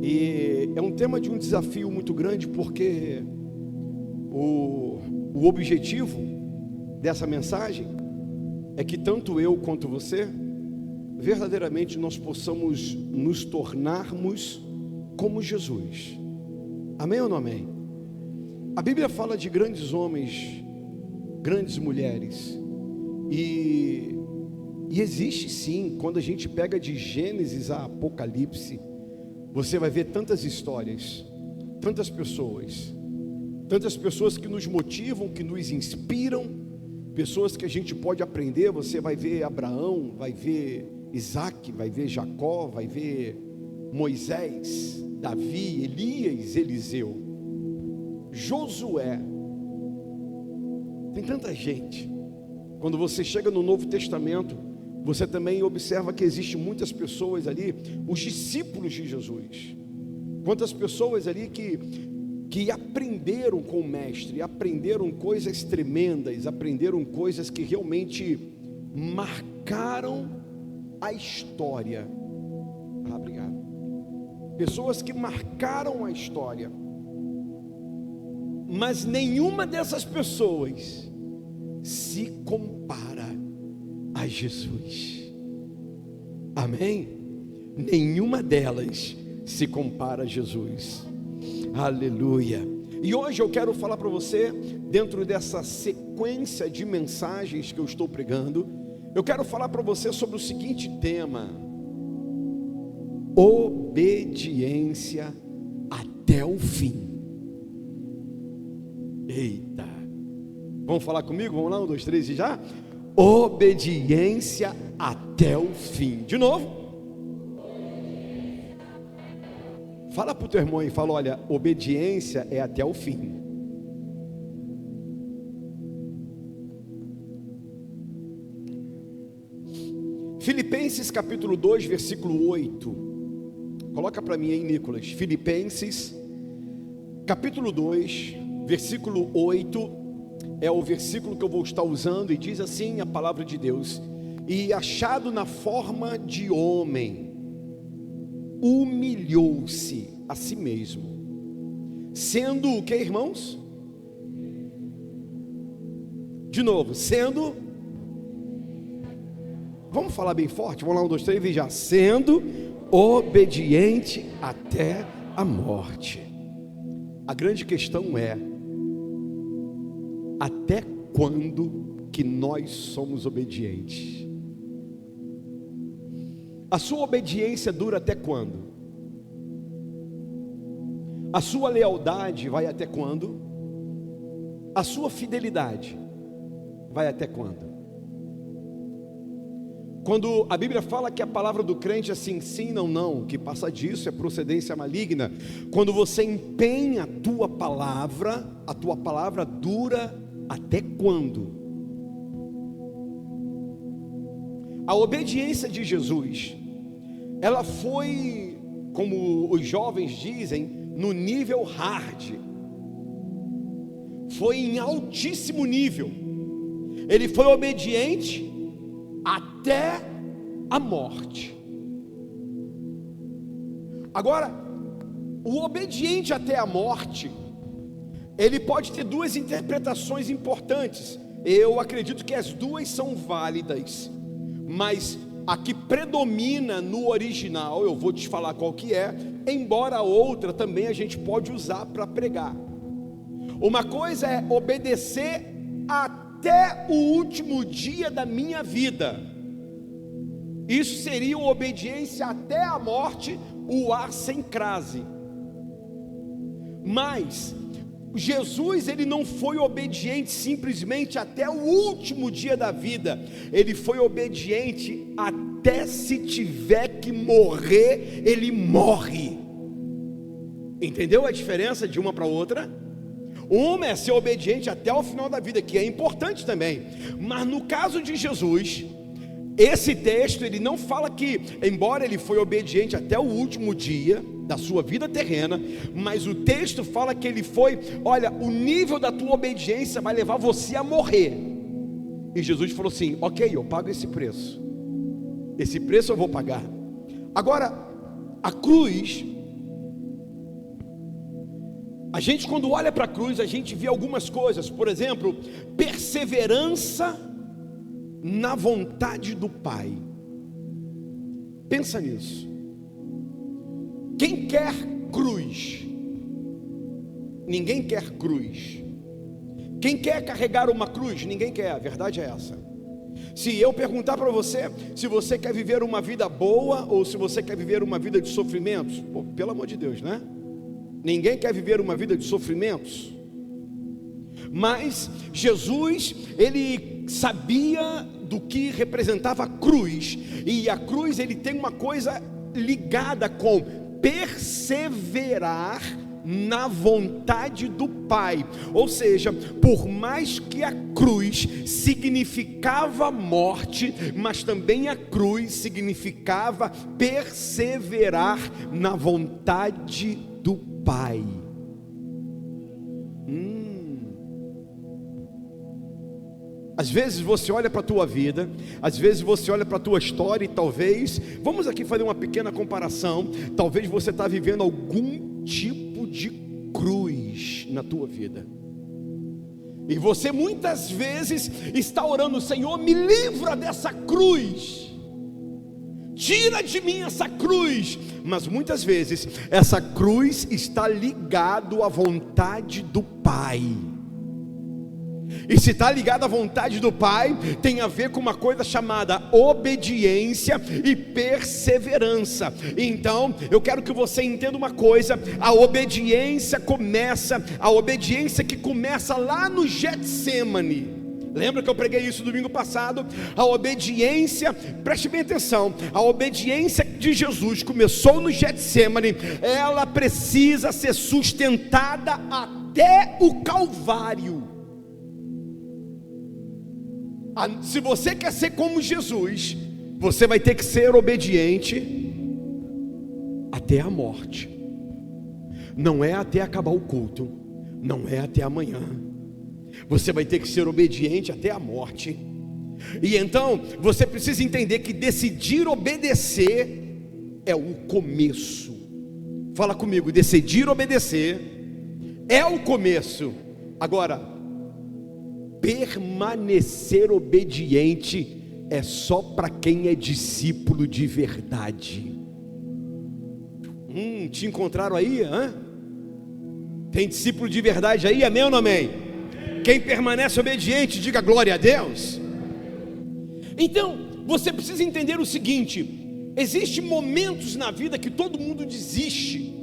E é um tema de um desafio muito grande, porque o objetivo dessa mensagem é que tanto eu quanto você, verdadeiramente nós possamos nos tornarmos como Jesus. Amém ou não amém? A Bíblia fala de grandes homens, grandes mulheres, e existe sim, quando a gente pega de Gênesis a Apocalipse, você vai ver tantas histórias, tantas pessoas que nos motivam, que nos inspiram, pessoas que a gente pode aprender. Você vai ver Abraão, vai ver Isaac, vai ver Jacó, vai ver Moisés, Davi, Elias, Eliseu, Josué. Tem tanta gente. Quando você chega no Novo Testamento, você também observa que existem muitas pessoas ali, os discípulos de Jesus. Quantas pessoas ali que aprenderam com o mestre, aprenderam coisas tremendas, aprenderam coisas que realmente marcaram a história. Obrigado. Pessoas que marcaram a história. Mas nenhuma dessas pessoas se compara a Jesus. Amém? Nenhuma delas se compara a Jesus. Aleluia. E hoje eu quero falar para você, dentro dessa sequência de mensagens que eu estou pregando, eu quero falar para você sobre o seguinte tema: obediência até o fim. Eita, vamos falar comigo? Vamos lá, 1, 2, 3 e já? Obediência até o fim. De novo. Fala para o teu irmão e fala: olha, obediência é até o fim. Filipenses capítulo 2, versículo 8. Coloca para mim aí, Nicolas. Filipenses capítulo 2, versículo 8. É o versículo que eu vou estar usando, e diz assim a palavra de Deus: e achado na forma de homem, humilhou-se a si mesmo, sendo o que, irmãos? De novo, sendo, vamos falar bem forte, vamos lá, 1, 2, 3, veja, sendo obediente até a morte. A grande questão é: até quando que nós somos obedientes? A sua obediência dura até quando? A sua lealdade vai até quando? A sua fidelidade vai até quando? Quando a Bíblia fala que a palavra do crente é sim, sim, não, não, que passa disso é procedência maligna. Quando você empenha a tua palavra dura até quando? A obediência de Jesus, ela foi, como os jovens dizem, no nível hard. Foi em altíssimo nível. Ele foi obediente até a morte. Agora, o obediente até a morte, ele pode ter duas interpretações importantes. Eu acredito que as duas são válidas, mas a que predomina no original, eu vou te falar qual que é, embora a outra também a gente pode usar para pregar. Uma coisa é obedecer até o último dia da minha vida. Isso seria uma obediência até a morte, o ar sem crase. Mas Jesus, ele não foi obediente simplesmente até o último dia da vida. Ele foi obediente até, se tiver que morrer, ele morre. Entendeu a diferença de uma para outra? Uma é ser obediente até o final da vida, que é importante também. Mas no caso de Jesus, esse texto, ele não fala que, embora ele foi obediente até o último dia da sua vida terrena, mas o texto fala que ele foi, olha, o nível da tua obediência vai levar você a morrer. E Jesus falou assim: ok, eu pago esse preço eu vou pagar. Agora, a cruz A gente, quando olha para a cruz, a gente vê algumas coisas. Por exemplo, perseverança na vontade do Pai. Pensa nisso. Quem quer cruz? Ninguém quer cruz. Quem quer carregar uma cruz? Ninguém quer, a verdade é essa. Se eu perguntar para você, se você quer viver uma vida boa ou se você quer viver uma vida de sofrimentos, pô, pelo amor de Deus, né? Ninguém quer viver uma vida de sofrimentos. Mas Jesus, ele sabia do que representava a cruz, e a cruz, ele tem uma coisa ligada com perseverar na vontade do Pai. Ou seja, por mais que a cruz significava morte, mas também a cruz significava perseverar na vontade do Pai. Às vezes você olha para a tua vida, às vezes você olha para a tua história e talvez, vamos aqui fazer uma pequena comparação, talvez você está vivendo algum tipo de cruz na tua vida, e você muitas vezes está orando: Senhor, me livra dessa cruz, tira de mim essa cruz. Mas muitas vezes essa cruz está ligado à vontade do Pai. E se está ligado à vontade do Pai, tem a ver com uma coisa chamada obediência e perseverança. Então, eu quero que você entenda uma coisa: a obediência que começa lá no Getsemane. Lembra que eu preguei isso domingo passado? A obediência, preste bem atenção, a obediência de Jesus começou no Getsemane, ela precisa ser sustentada até o Calvário. Se você quer ser como Jesus, você vai ter que ser obediente até a morte. Não é até acabar o culto, não é até amanhã. Você vai ter que ser obediente até a morte. E então você precisa entender que decidir obedecer é o começo. Fala comigo: decidir obedecer é o começo. Agora, permanecer obediente é só para quem é discípulo de verdade. Te encontraram aí? Tem discípulo de verdade aí? Amém ou não amém? Quem permanece obediente, diga glória a Deus. Então, você precisa entender o seguinte: existem momentos na vida que todo mundo desiste.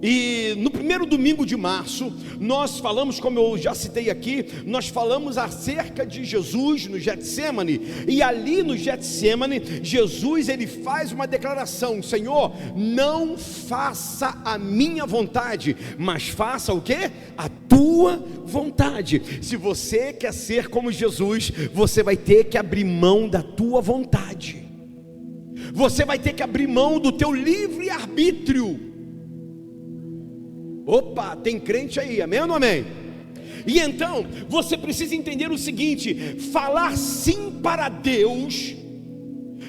E no primeiro domingo de março, nós falamos, como eu já citei aqui, nós falamos acerca de Jesus no Getsemane. E ali no Getsemane, Jesus, ele faz uma declaração: Senhor, não faça a minha vontade, mas faça o quê? A tua vontade. Se você quer ser como Jesus, você vai ter que abrir mão da tua vontade. Você vai ter que abrir mão do teu livre-arbítrio. Opa, tem crente aí, amém ou não amém? E então, você precisa entender o seguinte: falar sim para Deus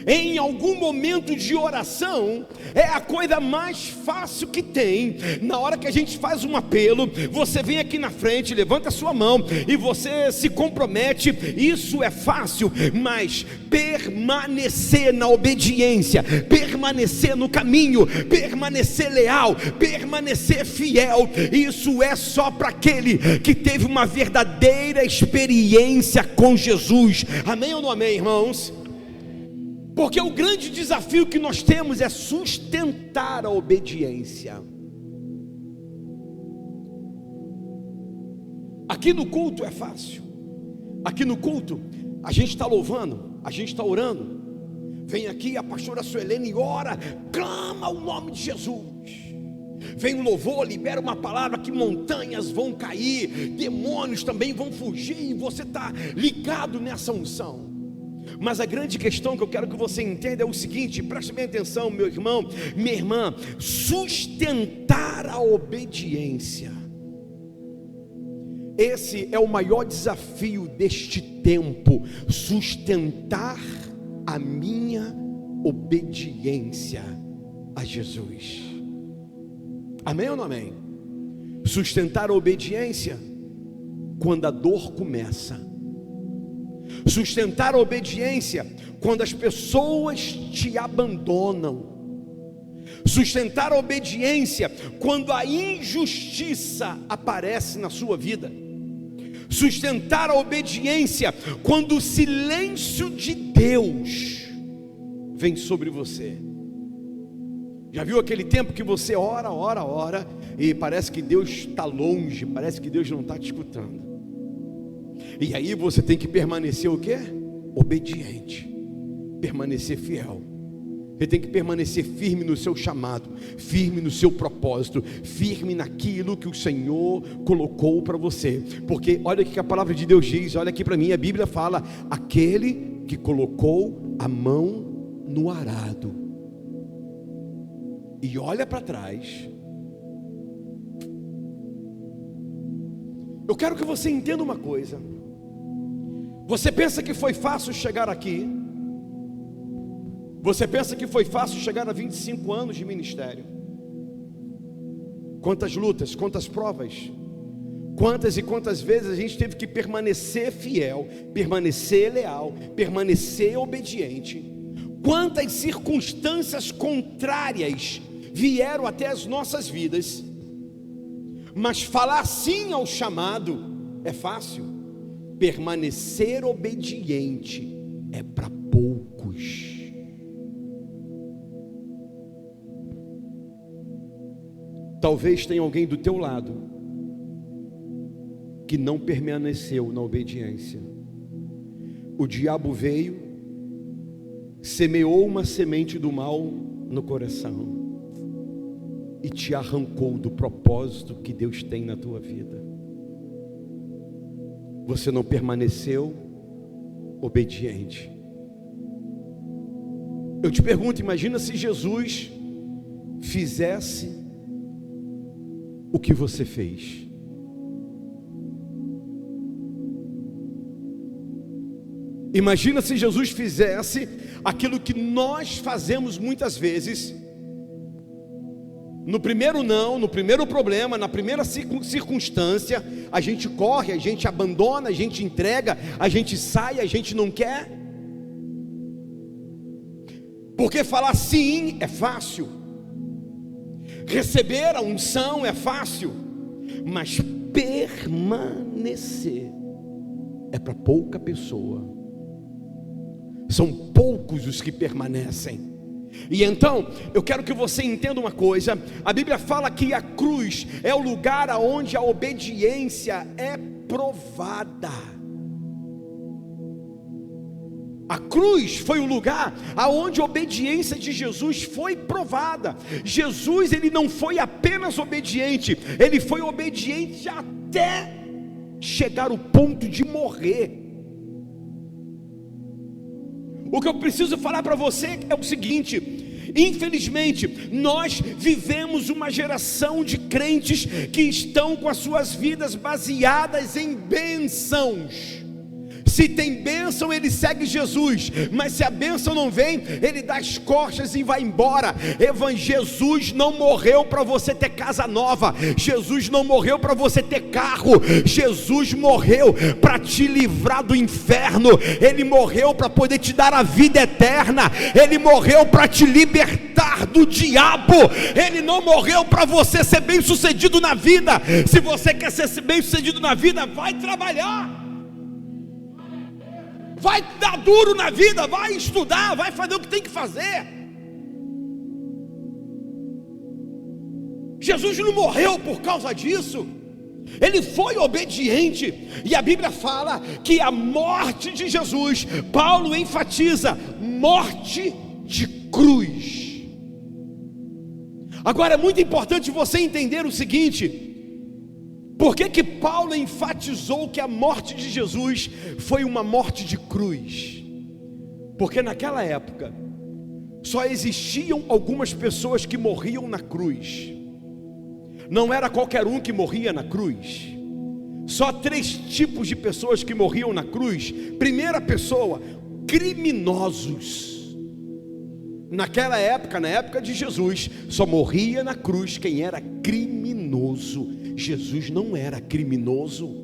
em algum momento de oração é a coisa mais fácil que tem. Na hora que a gente faz um apelo, você vem aqui na frente, levanta a sua mão e você se compromete, isso é fácil. Mas permanecer na obediência, permanecer no caminho, permanecer leal, permanecer fiel, isso é só para aquele que teve uma verdadeira experiência com Jesus. Amém ou não amém, irmãos? Porque o grande desafio que nós temos é sustentar a obediência. Aqui no culto é fácil. Aqui no culto a gente está louvando, a gente está orando. Vem aqui a pastora Suelene e ora, clama o nome de Jesus. Vem um louvor, libera uma palavra que montanhas vão cair, demônios também vão fugir, e você está ligado nessa unção. Mas a grande questão que eu quero que você entenda é o seguinte: preste bem atenção, meu irmão, minha irmã, sustentar a obediência. Esse é o maior desafio deste tempo, sustentar a minha obediência a Jesus. Amém ou não amém? Sustentar a obediência quando a dor começa. Sustentar a obediência quando as pessoas te abandonam. Sustentar a obediência quando a injustiça aparece na sua vida. Sustentar a obediência quando o silêncio de Deus vem sobre você. Já viu aquele tempo que você ora e parece que Deus está longe, parece que Deus não está te escutando. E aí você tem que permanecer o quê? Obediente, permanecer fiel. Você tem que permanecer firme no seu chamado, firme no seu propósito, firme naquilo que o Senhor colocou para você. Porque olha o que a palavra de Deus diz, olha aqui para mim, a Bíblia fala: aquele que colocou a mão no arado e olha para trás. Eu quero que você entenda uma coisa. Você pensa que foi fácil chegar aqui? Você pensa que foi fácil chegar a 25 anos de ministério? Quantas lutas, quantas provas, quantas e quantas vezes a gente teve que permanecer fiel, permanecer leal, permanecer obediente. Quantas circunstâncias contrárias vieram até as nossas vidas. Mas falar sim ao chamado é fácil. Permanecer obediente é para poucos. Talvez tenha alguém do teu lado que não permaneceu na obediência. O diabo veio, semeou uma semente do mal no coração e te arrancou do propósito que Deus tem na tua vida. Você não permaneceu obediente. Eu te pergunto, imagina se Jesus fizesse o que você fez. Imagina se Jesus fizesse aquilo que nós fazemos muitas vezes. No primeiro não, no primeiro problema, na primeira circunstância, a gente corre, a gente abandona, a gente entrega, a gente sai, a gente não quer. Porque falar sim é fácil, receber a unção é fácil, mas permanecer é para pouca pessoa. São poucos os que permanecem. E então, eu quero que você entenda uma coisa. A Bíblia fala que a cruz é o lugar onde a obediência é provada. A cruz foi o lugar aonde a obediência de Jesus foi provada. Jesus, ele não foi apenas obediente, ele foi obediente até chegar ao ponto de morrer. O que eu preciso falar para você é o seguinte: infelizmente, nós vivemos uma geração de crentes que estão com as suas vidas baseadas em bênçãos. Se tem bênção, ele segue Jesus, mas se a bênção não vem, ele dá as costas e vai embora. Jesus não morreu para você ter casa nova, Jesus não morreu para você ter carro, Jesus morreu para te livrar do inferno, ele morreu para poder te dar a vida eterna, ele morreu para te libertar do diabo, ele não morreu para você ser bem sucedido na vida. Se você quer ser bem sucedido na vida, vai trabalhar, vai dar duro na vida, vai estudar, vai fazer o que tem que fazer. Jesus não morreu por causa disso, ele foi obediente. E a Bíblia fala que a morte de Jesus, Paulo enfatiza, morte de cruz. Agora é muito importante você entender o seguinte: por que Paulo enfatizou que a morte de Jesus foi uma morte de cruz? Porque naquela época só existiam algumas pessoas que morriam na cruz. Não era qualquer um que morria na cruz. Só 3 tipos de pessoas que morriam na cruz. Primeira pessoa, criminosos. Naquela época, na época de Jesus, só morria na cruz quem era criminoso. Jesus não era criminoso.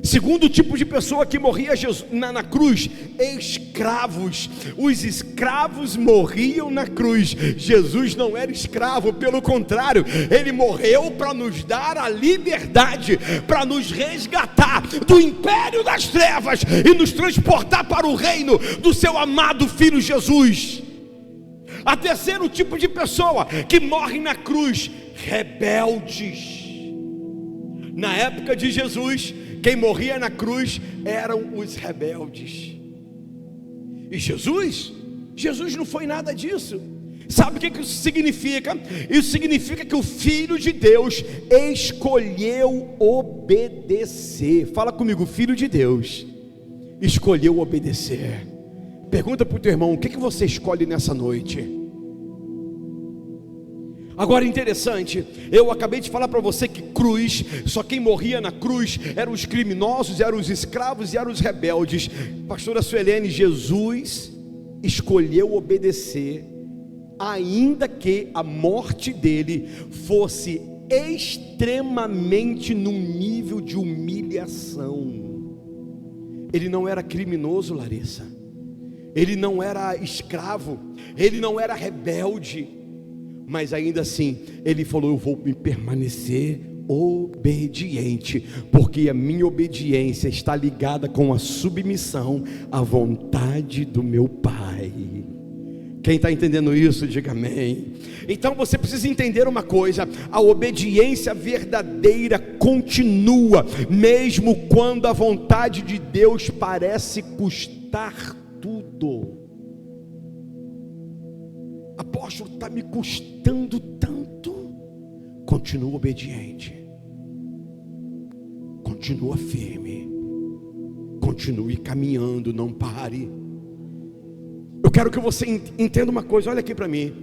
Segundo tipo de pessoa que morria na cruz, escravos. Os escravos morriam na cruz. Jesus não era escravo, pelo contrário, ele morreu para nos dar a liberdade, para nos resgatar do império das trevas e nos transportar para o reino do seu amado Filho Jesus. A terceiro tipo de pessoa que morre na cruz, rebeldes. Na época de Jesus, quem morria na cruz eram os rebeldes. E Jesus não foi nada disso. Sabe o que isso significa? Isso significa que o Filho de Deus escolheu obedecer. Fala comigo, Filho de Deus escolheu obedecer. Pergunta para o teu irmão, o que você escolhe nessa noite? Agora interessante, eu acabei de falar para você que cruz, só quem morria na cruz eram os criminosos, eram os escravos e eram os rebeldes. Pastora Suelene, Jesus escolheu obedecer, ainda que a morte dele fosse extremamente num nível de humilhação. Ele não era criminoso, Larissa, ele não era escravo, ele não era rebelde, mas ainda assim, ele falou, eu vou me permanecer obediente, porque a minha obediência está ligada com a submissão à vontade do meu Pai. Quem está entendendo isso, diga amém. Então você precisa entender uma coisa, a obediência verdadeira continua, mesmo quando a vontade de Deus parece custar tudo. Apóstolo, está me custando tanto. Continua obediente, continua firme, continue caminhando, não pare. Eu quero que você entenda uma coisa, olha aqui para mim.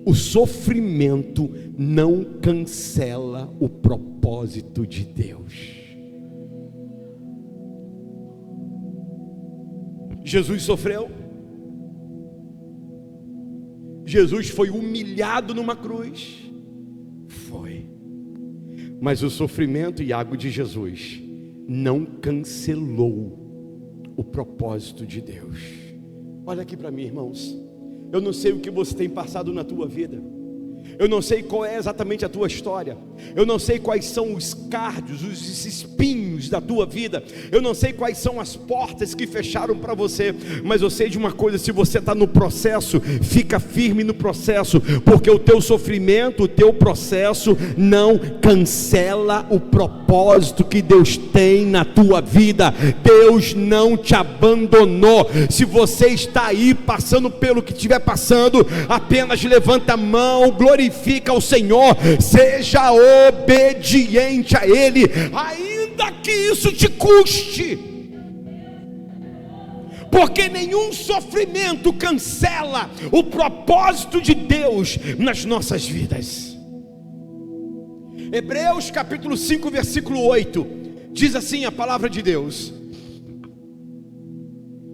O sofrimento não cancela o propósito de Deus. Jesus sofreu, Jesus foi humilhado numa cruz, foi, mas o sofrimento, Iago, de Jesus não cancelou o propósito de Deus. Olha aqui para mim, irmãos, eu não sei o que você tem passado na tua vida, eu não sei qual é exatamente a tua história, eu não sei quais são os cardos, os espinhos da tua vida, eu não sei quais são as portas que fecharam para você, mas eu sei de uma coisa: se você está no processo, fica firme no processo, porque o teu sofrimento, o teu processo não cancela o propósito que Deus tem na tua vida. Deus não te abandonou. Se você está aí passando pelo que estiver passando, apenas levanta a mão, glorifica o Senhor, seja obediente a Ele, ainda que isso te custe, porque nenhum sofrimento cancela o propósito de Deus nas nossas vidas. Hebreus capítulo 5 versículo 8 diz assim a palavra de Deus.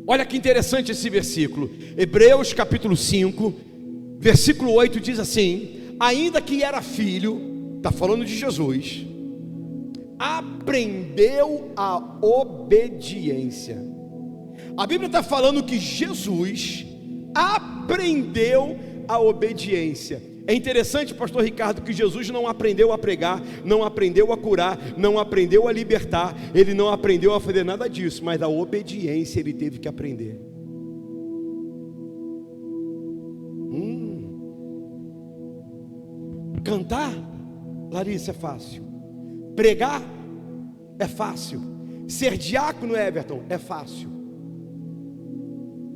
Olha que interessante esse versículo. Hebreus capítulo 5 versículo 8 diz assim: ainda que era filho, está falando de Jesus, aprendeu a obediência. A Bíblia está falando que Jesus aprendeu a obediência. É interessante, pastor Ricardo, que Jesus não aprendeu a pregar, não aprendeu a curar, não aprendeu a libertar, ele não aprendeu a fazer nada disso, mas a obediência ele teve que aprender. Cantar, Larissa, é fácil. Pregar é fácil. Ser diácono, Everton, é fácil.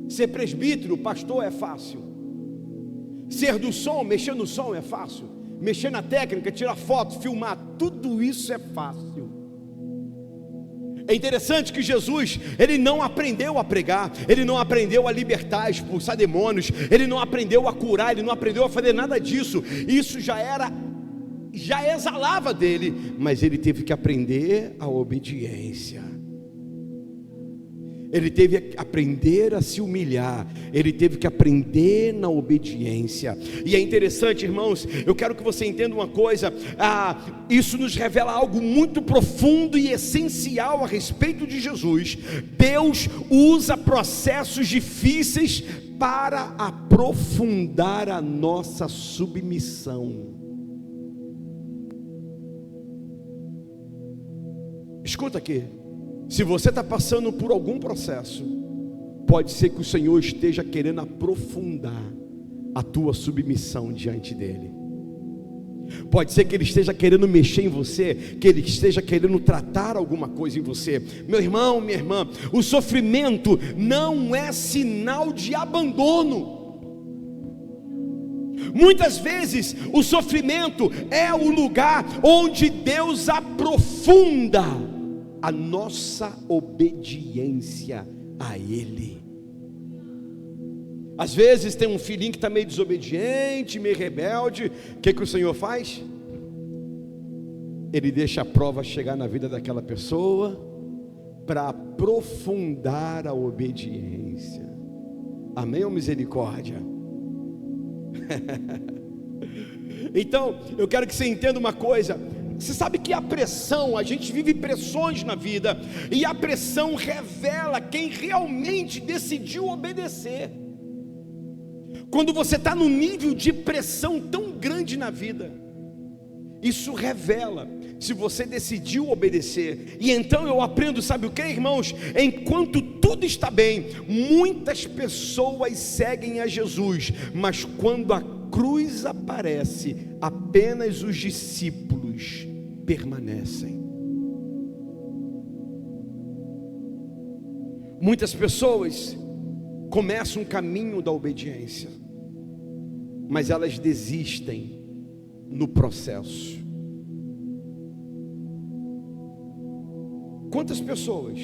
Ser presbítero, pastor, é fácil. Ser do som, mexer no som é fácil. Mexer na técnica, tirar foto, filmar, tudo isso é fácil. É interessante que Jesus, ele não aprendeu a pregar, ele não aprendeu a libertar, a expulsar demônios, ele não aprendeu a curar, ele não aprendeu a fazer nada disso. Isso já exalava dele, mas ele teve que aprender a obediência. Ele teve que aprender a se humilhar, ele teve que aprender na obediência. E é interessante, irmãos, eu quero que você entenda uma coisa, isso nos revela algo muito profundo e essencial a respeito de Jesus. Deus usa processos difíceis para aprofundar a nossa submissão. Escuta aqui, se você está passando por algum processo, pode ser que o Senhor esteja querendo aprofundar a tua submissão diante dEle. Pode ser que Ele esteja querendo mexer em você, que Ele esteja querendo tratar alguma coisa em você. Meu irmão, minha irmã, o sofrimento não é sinal de abandono. Muitas vezes o sofrimento é o lugar onde Deus aprofunda a nossa obediência a Ele. Às vezes tem um filhinho que está meio desobediente, meio rebelde. O que o Senhor faz? Ele deixa a prova chegar na vida daquela pessoa para aprofundar a obediência. Amém ou misericórdia? Então, eu quero que você entenda uma coisa. Você sabe que a pressão, a gente vive pressões na vida, e a pressão revela quem realmente decidiu obedecer. Quando você está num nível de pressão tão grande na vida, isso revela se você decidiu obedecer. E então eu aprendo, sabe o que, irmãos? Enquanto tudo está bem, muitas pessoas seguem a Jesus, mas quando a cruz aparece, apenas os discípulos permanecem. Muitas pessoas começam um caminho da obediência, mas elas desistem no processo. Quantas pessoas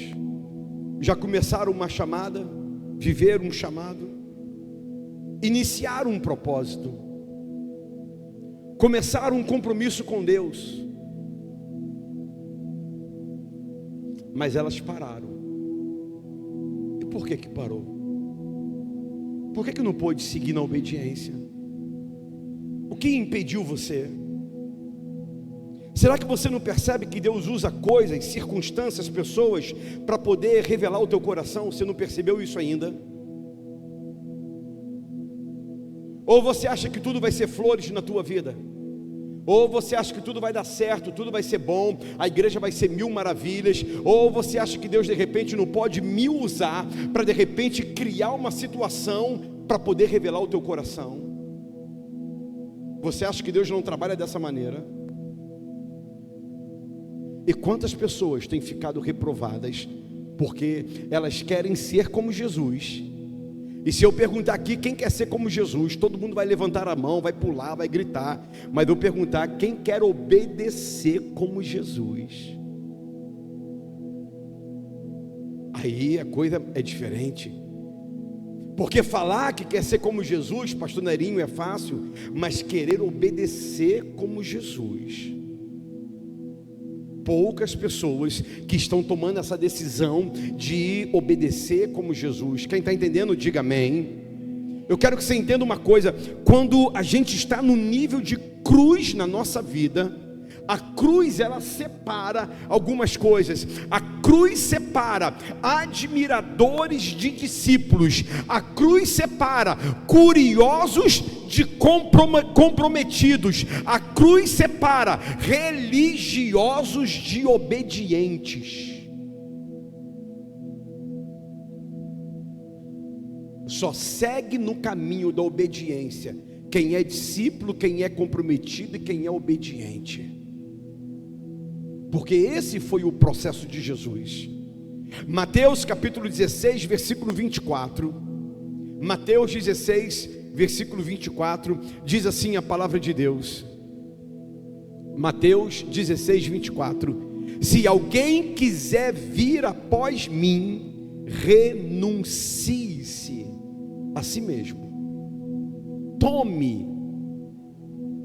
já começaram uma chamada, viveram um chamado, iniciaram um propósito, começaram um compromisso com Deus, mas elas pararam. E por que parou? Por que não pôde seguir na obediência? O que impediu você? Será que você não percebe que Deus usa coisas, circunstâncias, pessoas para poder revelar o teu coração? Você não percebeu isso ainda? Ou você acha que tudo vai ser flores na tua vida? Ou você acha que tudo vai dar certo, tudo vai ser bom, a igreja vai ser mil maravilhas? Ou você acha que Deus de repente não pode me usar para de repente criar uma situação para poder revelar o teu coração? Você acha que Deus não trabalha dessa maneira? E quantas pessoas têm ficado reprovadas porque elas querem ser como Jesus? E se eu perguntar aqui quem quer ser como Jesus, todo mundo vai levantar a mão, vai pular, vai gritar. Mas eu perguntar quem quer obedecer como Jesus, aí a coisa é diferente. Porque falar que quer ser como Jesus, pastor Nerinho, é fácil, mas querer obedecer como Jesus, poucas pessoas que estão tomando essa decisão de obedecer como Jesus. Quem está entendendo, diga amém. Eu quero que você entenda uma coisa: quando a gente está no nível de cruz na nossa vida, a cruz ela separa algumas coisas. A cruz separa admiradores de discípulos. A cruz separa curiosos de comprometidos. A cruz separa religiosos de obedientes. Só segue no caminho da obediência quem é discípulo, quem é comprometido e quem é obediente. Porque esse foi o processo de Jesus. Mateus capítulo 16, versículo 24. Mateus 16, versículo 24, diz assim a palavra de Deus. Mateus 16, 24. Se alguém quiser vir após mim, renuncie-se a si mesmo. Tome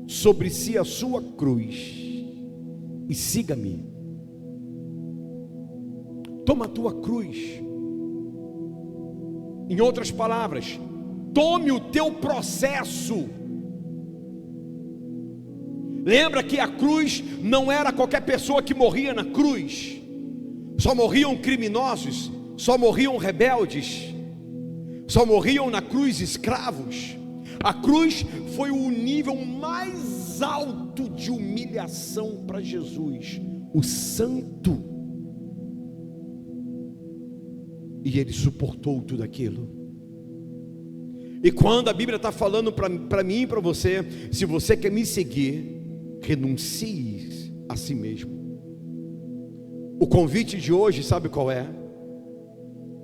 sobre si a sua cruz e siga-me. Toma a tua cruz Em outras palavras, tome o teu processo. Lembra que a cruz não era qualquer pessoa que morria na cruz. Só morriam criminosos, só morriam rebeldes, só morriam na cruz escravos. A cruz foi o nível mais alto de humilhação para Jesus, o santo. E ele suportou tudo aquilo. E quando a Bíblia está falando para mim e para você, se você quer me seguir, renuncie a si mesmo. O convite de hoje, sabe qual é?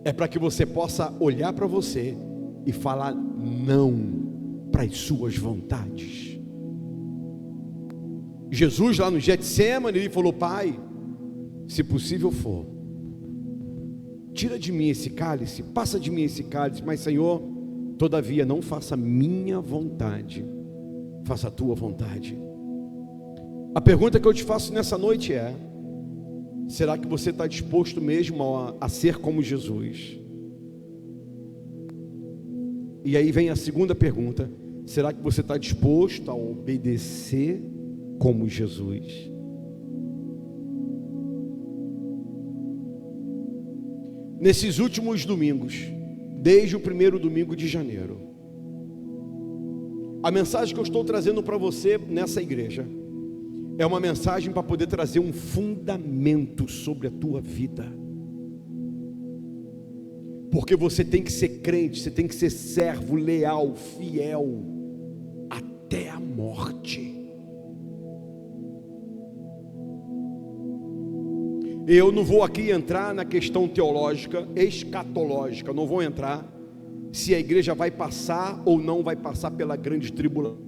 É para que você possa olhar para você e falar não para as suas vontades. Jesus lá no Getsemane, ele falou: Pai, se possível for, tira de mim esse cálice, passa de mim esse cálice, mas Senhor, todavia não faça a minha vontade, faça a tua vontade. A pergunta que eu te faço nessa noite é: será que você está disposto mesmo a ser como Jesus? E aí vem a segunda pergunta: será que você está disposto a obedecer como Jesus? Nesses últimos domingos, desde o primeiro domingo de janeiro, a mensagem que eu estou trazendo para você nessa igreja é uma mensagem para poder trazer um fundamento sobre a tua vida. Porque você tem que ser crente, você tem que ser servo, leal, fiel, até a morte. Eu não vou aqui entrar na questão teológica, escatológica, não vou entrar se a igreja vai passar ou não vai passar pela grande tribulação.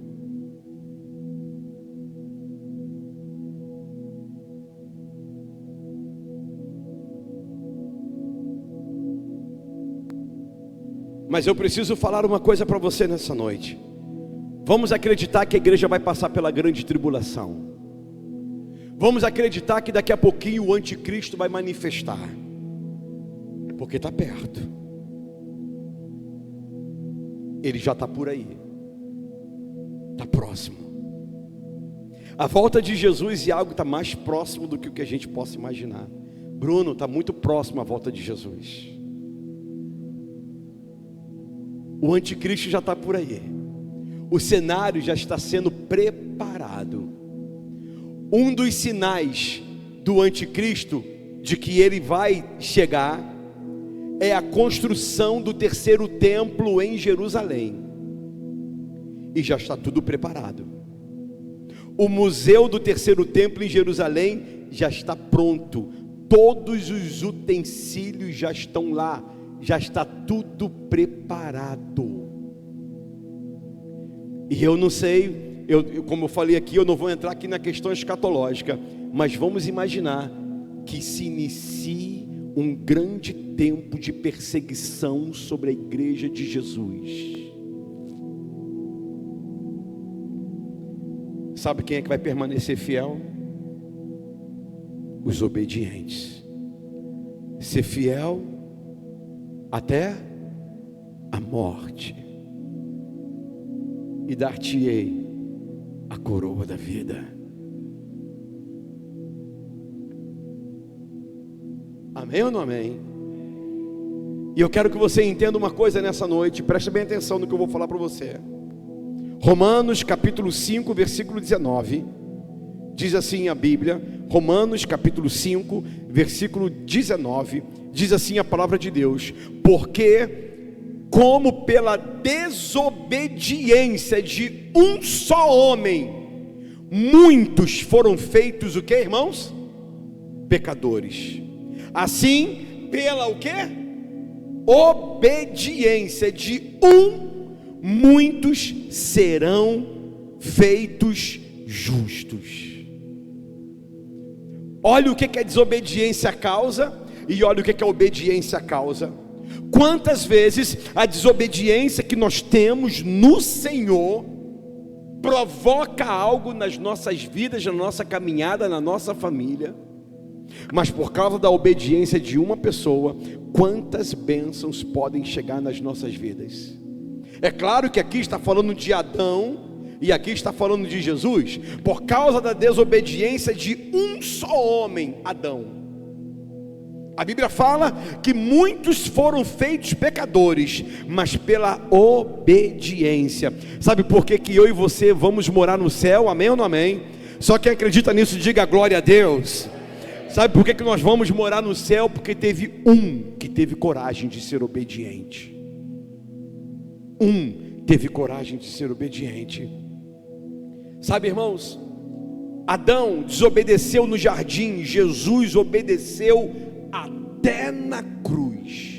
Mas eu preciso falar uma coisa para você nessa noite. Vamos acreditar que a igreja vai passar pela grande tribulação. Vamos acreditar que daqui a pouquinho o anticristo vai manifestar, porque está perto. Ele já está por aí, está próximo. A volta de Jesus é algo está mais próximo do que o que a gente possa imaginar. Bruno, está muito próximo a volta de Jesus. O anticristo já está por aí. O cenário já está sendo preparado. Um dos sinais do anticristo, de que ele vai chegar, é a construção do terceiro templo em Jerusalém. E já está tudo preparado. O museu do terceiro templo em Jerusalém já está pronto. Todos os utensílios já estão lá. Já está tudo preparado. E eu não sei, como eu falei aqui, eu não vou entrar aqui na questão escatológica, mas vamos imaginar que se inicie um grande tempo de perseguição sobre a igreja de Jesus. Sabe quem é que vai permanecer fiel? Os obedientes. Ser fiel até a morte, e dar-te-ei a coroa da vida. Amém ou não amém? E eu quero que você entenda uma coisa nessa noite, preste bem atenção no que eu vou falar para você. Romanos capítulo 5, versículo 19, diz assim a Bíblia. Romanos capítulo 5, versículo 19, diz assim a palavra de Deus: porque como pela desobediência de um só homem, muitos foram feitos o que, irmãos? Pecadores. Assim, pela o que? Obediência de um, muitos serão feitos justos. Olha o que a desobediência causa, e olha o que a obediência causa. Quantas vezes a desobediência que nós temos no Senhor provoca algo nas nossas vidas, na nossa caminhada, na nossa família, Mas por causa da obediência de uma pessoa, quantas bênçãos podem chegar nas nossas vidas? É claro que aqui está falando de Adão, e aqui está falando de Jesus, por causa da desobediência de um só homem, Adão. A Bíblia fala que muitos foram feitos pecadores, mas pela obediência. Sabe por que eu e você vamos morar no céu? Amém ou não amém? Só quem acredita nisso, diga glória a Deus. Sabe por que nós vamos morar no céu? Porque teve um que teve coragem de ser obediente. Teve coragem de ser obediente. Sabe, irmãos, Adão desobedeceu no jardim, Jesus obedeceu até na cruz.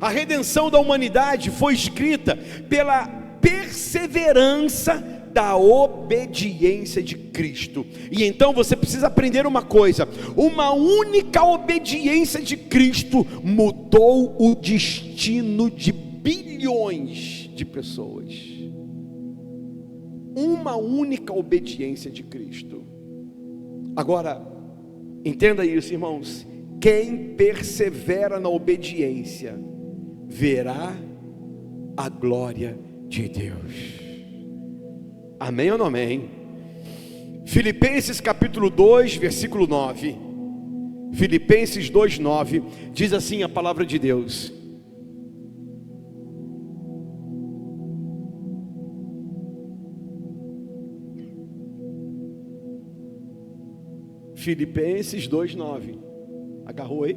A redenção da humanidade foi escrita pela perseverança da obediência de Cristo. E então você precisa aprender uma coisa: uma única obediência de Cristo mudou o destino de bilhões de pessoas. Uma única obediência de Cristo. Agora, entenda isso, irmãos: quem persevera na obediência verá a glória de Deus. Amém ou não amém? Filipenses capítulo 2, versículo 9. Filipenses 2, 9 diz assim a palavra de Deus: Filipenses 2, 9. Agarrou aí?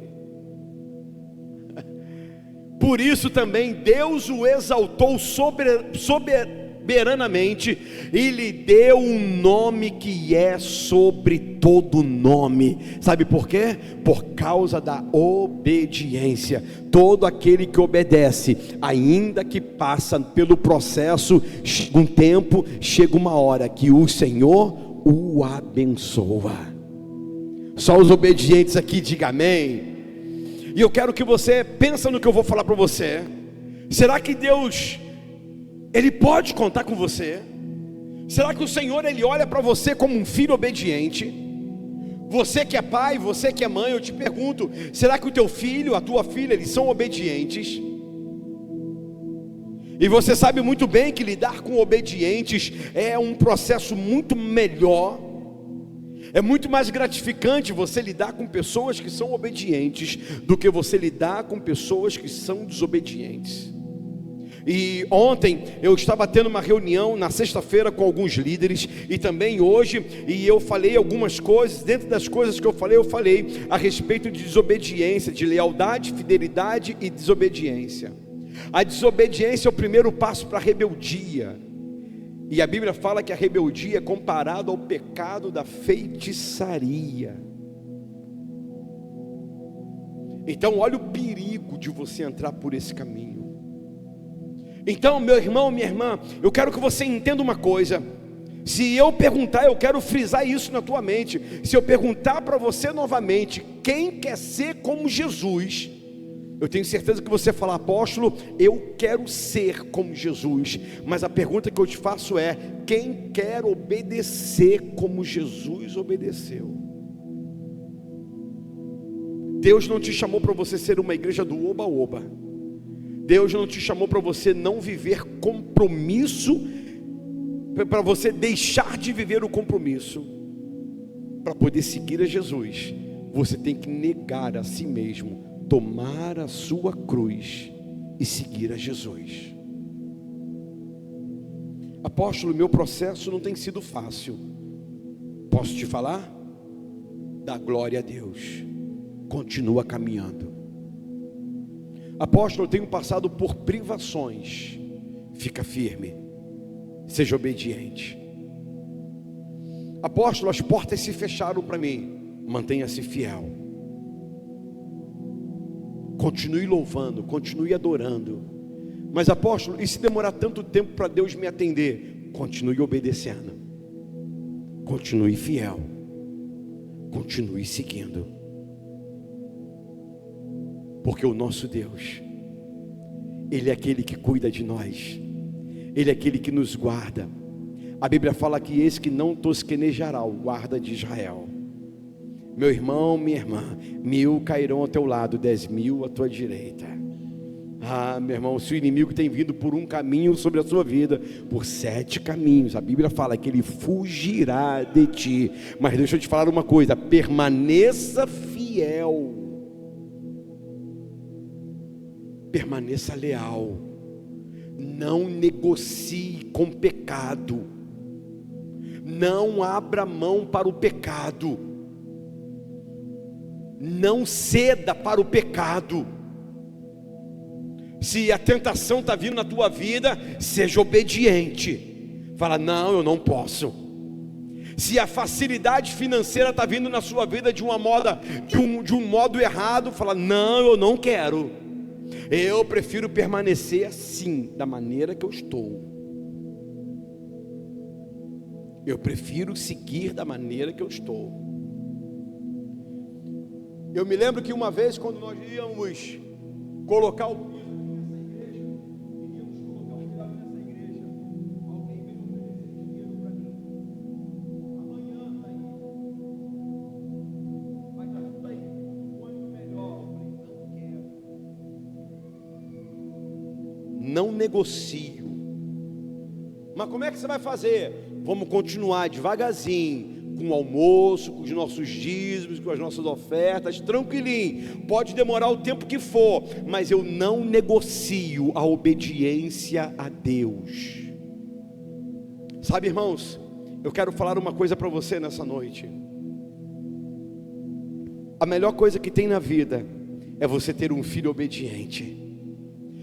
Por isso também Deus o exaltou soberanamente e lhe deu um nome que é sobre todo nome. Sabe por quê? Por causa da obediência. Todo aquele que obedece, ainda que passa pelo processo, chega um tempo, chega uma hora que o Senhor o abençoa. Só os obedientes aqui, diga amém. E eu quero que você pense no que eu vou falar para você. Será que Deus, Ele pode contar com você? Será que o Senhor, Ele olha para você como um filho obediente? Você que é pai, você que é mãe, eu te pergunto: será que o teu filho, a tua filha, eles são obedientes? E você sabe muito bem que lidar com obedientes é um processo muito melhor. É muito mais gratificante você lidar com pessoas que são obedientes do que você lidar com pessoas que são desobedientes. E ontem eu estava tendo uma reunião na sexta-feira com alguns líderes, e também hoje, e eu falei algumas coisas. Dentro das coisas que eu falei a respeito de desobediência, de lealdade, fidelidade e desobediência. A desobediência é o primeiro passo para a rebeldia. E a Bíblia fala que a rebeldia é comparado ao pecado da feitiçaria. Então olha o perigo de você entrar por esse caminho. Então, meu irmão, minha irmã, eu quero que você entenda uma coisa. Se eu perguntar, eu quero frisar isso na tua mente. Se eu perguntar para você novamente, quem quer ser como Jesus? Eu tenho certeza que você fala: apóstolo, eu quero ser como Jesus. Mas a pergunta que eu te faço é: quem quer obedecer como Jesus obedeceu? Deus não te chamou para você ser uma igreja do oba-oba. Deus não te chamou para você não viver compromisso, para você deixar de viver o compromisso. Para poder seguir a Jesus, você tem que negar a si mesmo, tomar a sua cruz e seguir a Jesus. Apóstolo, meu processo não tem sido fácil. Posso te falar? Dá glória a Deus, continua caminhando. Apóstolo, eu tenho passado por privações. Fica firme, seja obediente. Apóstolo, as portas se fecharam para mim. Mantenha-se fiel. Continue louvando, continue adorando. Mas apóstolo, e se demorar tanto tempo para Deus me atender? Continue obedecendo, continue fiel, continue seguindo. Porque o nosso Deus, Ele é aquele que cuida de nós, Ele é aquele que nos guarda. A Bíblia fala que esse que não tosquenejará o guarda de Israel. Meu irmão, minha irmã, 1000 cairão ao teu lado, 10.000 à tua direita. Ah, meu irmão, se o inimigo tem vindo por um caminho sobre a sua vida, por 7 caminhos, a Bíblia fala que ele fugirá de ti. Mas deixa eu te falar uma coisa: permaneça fiel, permaneça leal, não negocie com pecado, não abra mão para o pecado, não ceda para o pecado. Se a tentação está vindo na tua vida, seja obediente. Fala: não, eu não posso. Se a facilidade financeira está vindo na sua vida de um modo errado, fala: não, eu não quero. Eu prefiro permanecer assim, da maneira que eu estou. Eu prefiro seguir da maneira que eu estou. Eu me lembro que uma vez, quando nós íamos colocar o piso nessa igreja, alguém veio oferecer dinheiro para mim. Amanhã está aí, vai estar tudo aí, um ano melhor. Eu falei: não quero, não negocio. Mas como é que você vai fazer? Vamos continuar devagarzinho, com o almoço, com os nossos dízimos, com as nossas ofertas, tranquilinho. Pode demorar o tempo que for, mas eu não negocio a obediência a Deus. Sabe, irmãos, eu quero falar uma coisa para você nessa noite. A melhor coisa que tem na vida é você ter um filho obediente.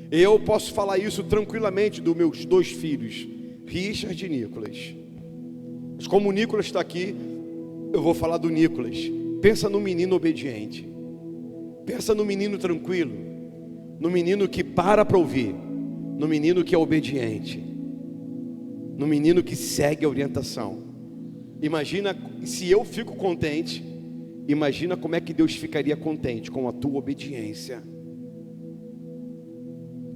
Eu posso falar isso tranquilamente dos meus 2 filhos, Richard e Nicolas. Mas como o Nicolas está aqui, eu vou falar do Nicolas. Pensa no menino obediente, pensa no menino tranquilo, no menino que para ouvir, no menino que é obediente, no menino que segue a orientação. Imagina, se eu fico contente, imagina como é que Deus ficaria contente com a tua obediência.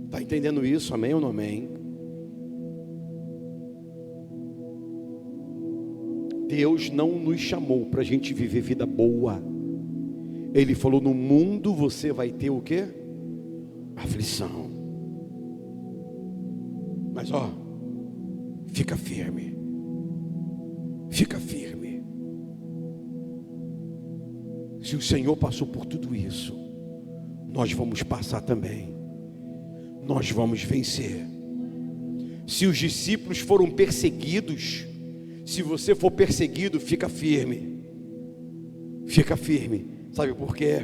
Está entendendo isso? Amém ou não amém? Deus não nos chamou para a gente viver vida boa. Ele falou: no mundo você vai ter o quê? Aflição. Mas fica firme. Fica firme. Se o Senhor passou por tudo isso, nós vamos passar também. Nós vamos vencer. Se os discípulos foram perseguidos, se você for perseguido, fica firme. Fica firme. Sabe por quê?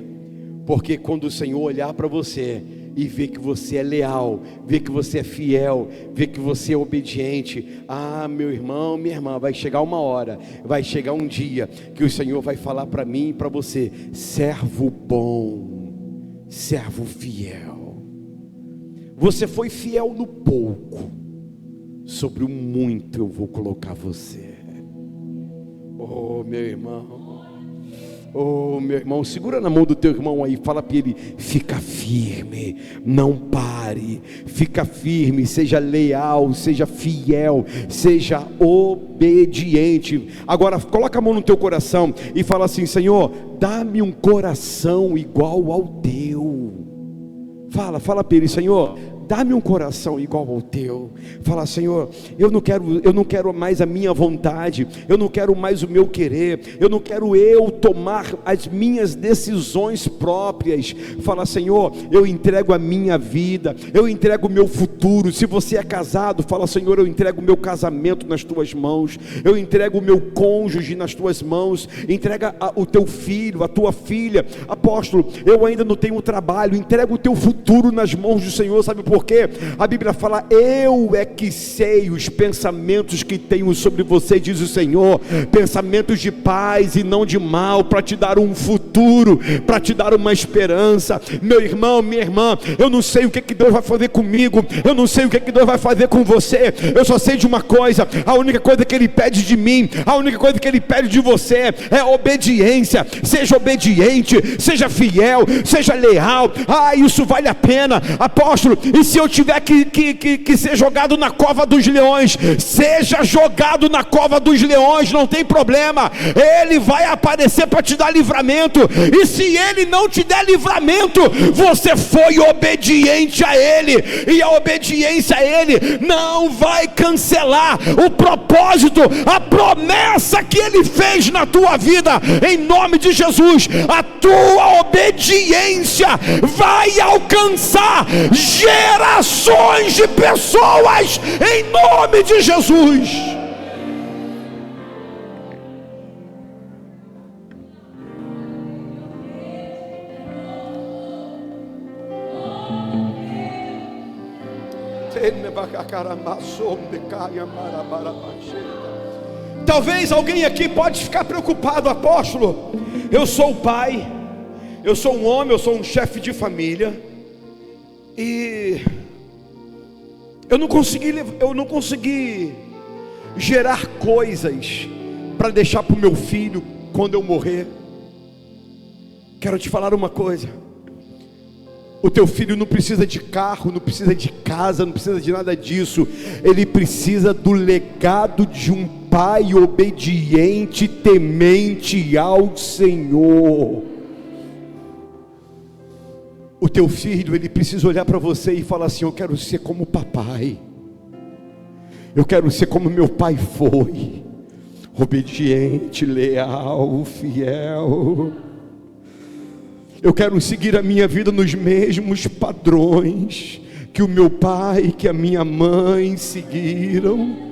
Porque quando o Senhor olhar para você e ver que você é leal, ver que você é fiel, ver que você é obediente, meu irmão, minha irmã, vai chegar uma hora, vai chegar um dia que o Senhor vai falar para mim e para você: servo bom, servo fiel. Você foi fiel no pouco, sobre o muito eu vou colocar você. Oh, meu irmão, meu irmão, segura na mão do teu irmão aí, fala para ele: fica firme, não pare, fica firme, seja leal, seja fiel, seja obediente. Agora coloca a mão no teu coração e fala assim: Senhor, dá-me um coração igual ao teu. Fala para ele: Senhor, dá-me um coração igual ao teu. Fala: Senhor, eu não quero mais a minha vontade, eu não quero mais o meu querer, eu não quero eu tomar as minhas decisões próprias. Fala: Senhor, eu entrego a minha vida, eu entrego o meu futuro. Se você é casado, fala: Senhor, eu entrego o meu casamento nas tuas mãos, eu entrego o meu cônjuge nas tuas mãos. Entrega o teu filho, a tua filha. Apóstolo, eu ainda não tenho trabalho, entrega o teu futuro nas mãos do Senhor. Sabe por quê? A Bíblia fala: eu é que sei os pensamentos que tenho sobre você, diz o Senhor, pensamentos de paz e não de mal, para te dar um futuro, para te dar uma esperança. Meu irmão, minha irmã, eu não sei o que Deus vai fazer comigo, eu não sei o que Deus vai fazer com você, eu só sei de uma coisa: a única coisa que Ele pede de mim, a única coisa que Ele pede de você é obediência. Seja obediente, seja fiel, seja leal. Isso vale a pena. Apóstolo, e se eu tiver que ser jogado na cova dos leões, seja jogado na cova dos leões, não tem problema. Ele vai aparecer para te dar livramento. E se ele não te der livramento, você foi obediente a ele, e a obediência a ele não vai cancelar o propósito, a promessa que ele fez na tua vida. Em nome de Jesus, a tua obediência vai alcançar gerações de pessoas, em nome de Jesus. Talvez alguém aqui pode ficar preocupado: apóstolo, eu sou o pai, eu sou um homem, eu sou um chefe de família, e eu não consegui gerar coisas para deixar para o meu filho quando eu morrer. Quero te falar uma coisa: o teu filho não precisa de carro, não precisa de casa, não precisa de nada disso. Ele precisa do legado de um pai obediente, temente ao Senhor. O teu filho, ele precisa olhar para você e falar assim: eu quero ser como o papai, eu quero ser como meu pai foi, obediente, leal, fiel. Eu quero seguir a minha vida nos mesmos padrões que o meu pai, que a minha mãe seguiram.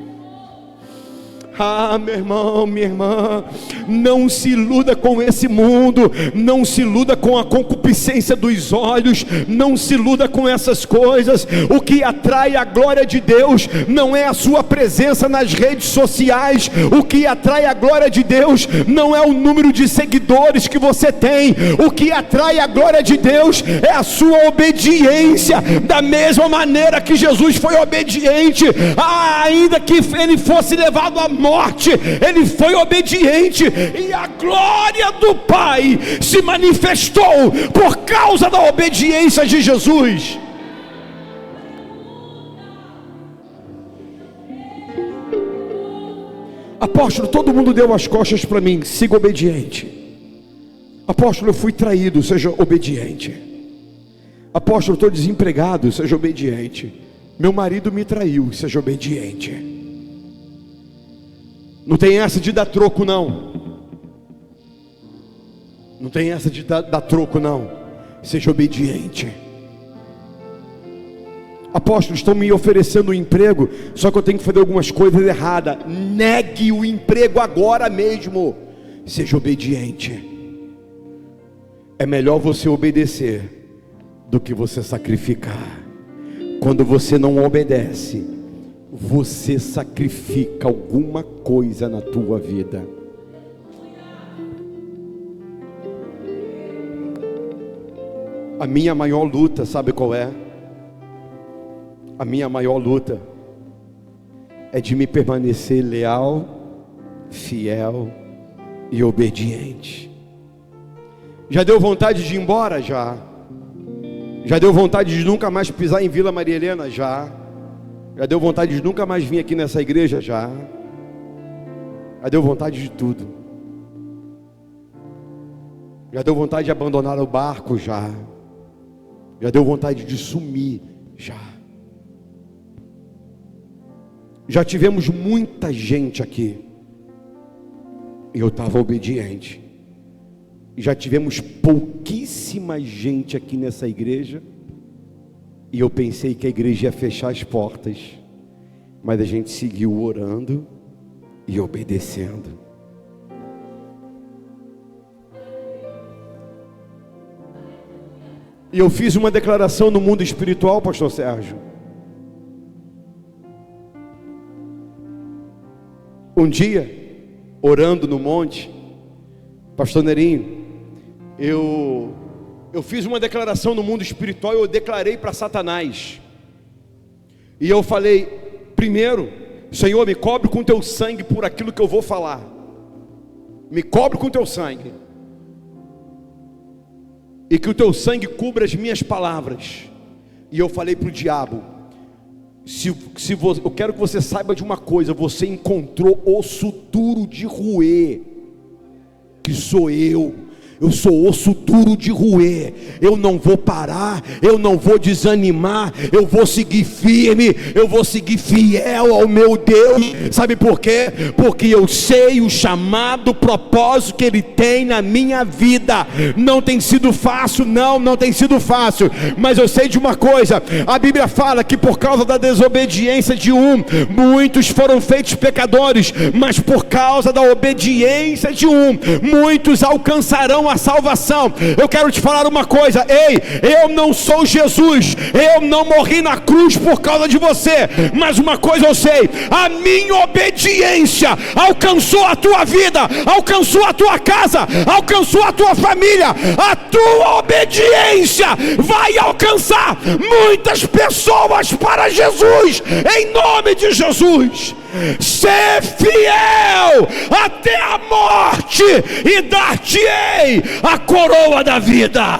Ah, meu irmão, minha irmã, não se iluda com esse mundo, não se iluda com a concupiscência dos olhos, não se iluda com essas coisas. O que atrai a glória de Deus não é a sua presença nas redes sociais. O que atrai a glória de Deus não é o número de seguidores que você tem. O que atrai a glória de Deus é a sua obediência. Da mesma maneira que Jesus foi obediente, ainda que ele fosse levado à morte, ele foi obediente, e a glória do Pai se manifestou por causa da obediência de Jesus. Apóstolo, todo mundo deu as costas para mim, siga obediente. Apóstolo, eu fui traído, seja obediente. Apóstolo, estou desempregado, seja obediente. Meu marido me traiu, seja obediente. Não tem essa de dar troco, não. Não tem essa de dar troco, não. Seja obediente. Apóstolo, estão me oferecendo um emprego, só que eu tenho que fazer algumas coisas erradas. Negue o emprego agora mesmo. Seja obediente. É melhor você obedecer do que você sacrificar. Quando você não obedece, você sacrifica alguma coisa na tua vida. A minha maior luta, sabe qual é? A minha maior luta é de me permanecer leal, fiel e obediente. Já deu vontade de ir embora? Já. Já deu vontade de nunca mais pisar em Vila Maria Helena? Já. Já deu vontade de nunca mais vir aqui nessa igreja? Já. Já deu vontade de tudo. Já deu vontade de abandonar o barco? Já. Já deu vontade de sumir? Já. Já tivemos muita gente aqui, e eu estava obediente. Já tivemos pouquíssima gente aqui nessa igreja, e eu pensei que a igreja ia fechar as portas, mas a gente seguiu orando e obedecendo. E eu fiz uma declaração no mundo espiritual, pastor Sérgio. Um dia, orando no monte, pastor Nerinho, eu fiz uma declaração no mundo espiritual. Eu declarei para Satanás, e eu falei: primeiro, Senhor, me cobre com teu sangue por aquilo que eu vou falar. Me cobre com teu sangue, e que o teu sangue cubra as minhas palavras. E eu falei para o diabo: eu quero que você saiba de uma coisa, você encontrou osso duro de roer, que sou eu. Eu sou osso duro de roer. Eu não vou parar, eu não vou desanimar, eu vou seguir firme, eu vou seguir fiel ao meu Deus. Sabe por quê? Porque eu sei o chamado, o propósito que Ele tem na minha vida. Não tem sido fácil, não tem sido fácil, mas eu sei de uma coisa: a Bíblia fala que por causa da desobediência de muitos foram feitos pecadores, mas por causa da obediência de muitos alcançarão a salvação. Eu quero te falar uma coisa: ei, eu não sou Jesus, eu não morri na cruz por causa de você, mas uma coisa eu sei: a minha obediência alcançou a tua vida, alcançou a tua casa, alcançou a tua família. A tua obediência vai alcançar muitas pessoas para Jesus, em nome de Jesus. Ser fiel até a morte, e dar-te-ei a coroa da vida.